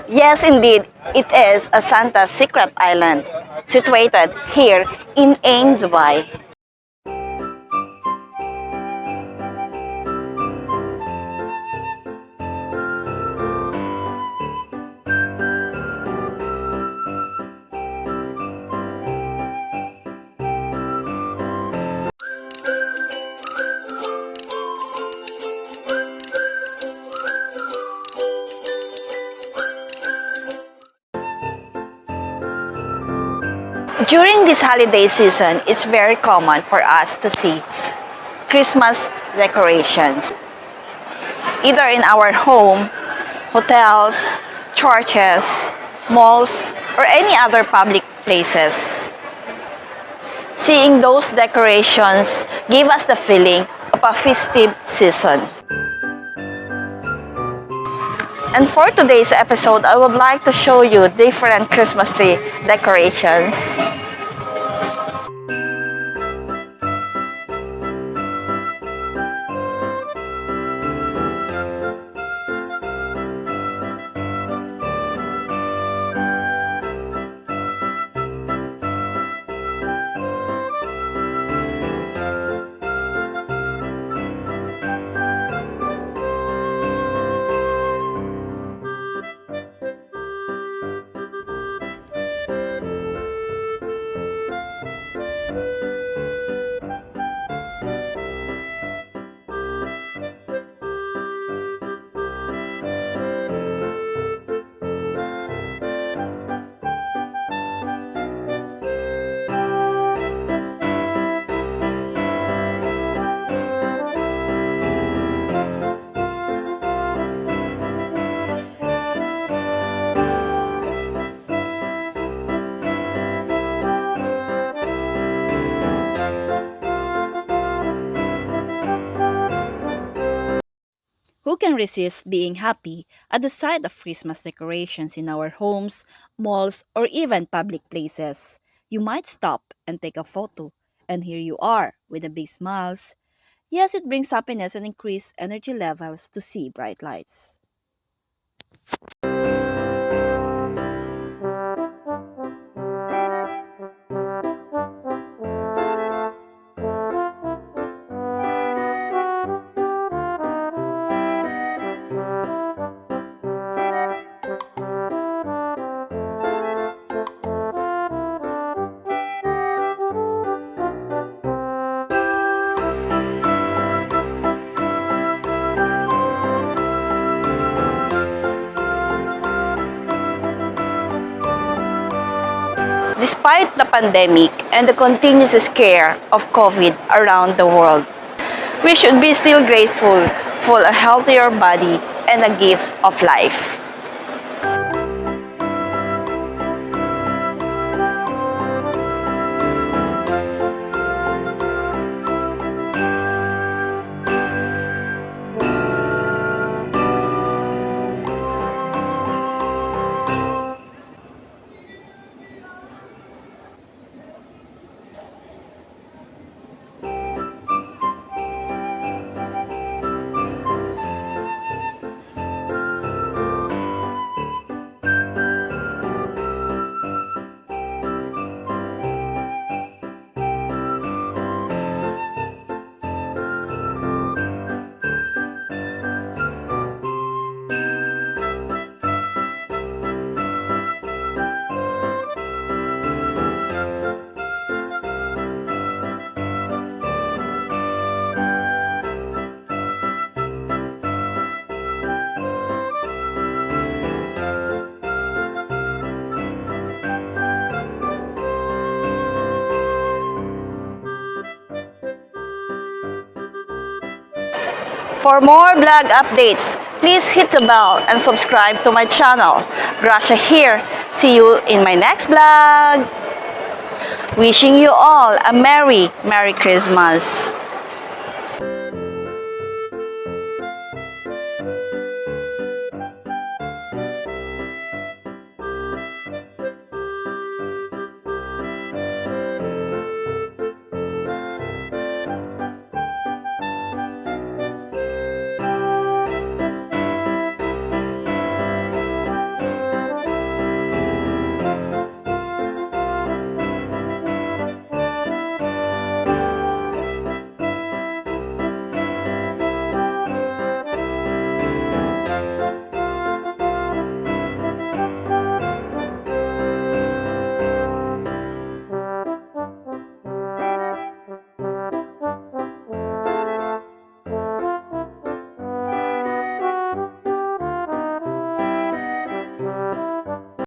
Yes, indeed, it is a Santa's secret island situated here in Ain, Dubai. During this holiday season, it's very common for us to see Christmas decorations, either in our home, hotels, churches, malls, or any other public places. Seeing those decorations give us the feeling of a festive season. And for today's episode, I would like to show you different Christmas tree decorations. Who can resist being happy at the sight of Christmas decorations in our homes, malls, or even public places? You might stop and take a photo, and here you are with the big smiles. Yes, it brings happiness and increased energy levels to see bright lights. Despite the pandemic and the continuous scare of COVID around the world, we should be still grateful for a healthier body and a gift of life. For more vlog updates, please hit the bell and subscribe to my channel. Gracia here. See you in my next vlog. Wishing you all a Merry Christmas.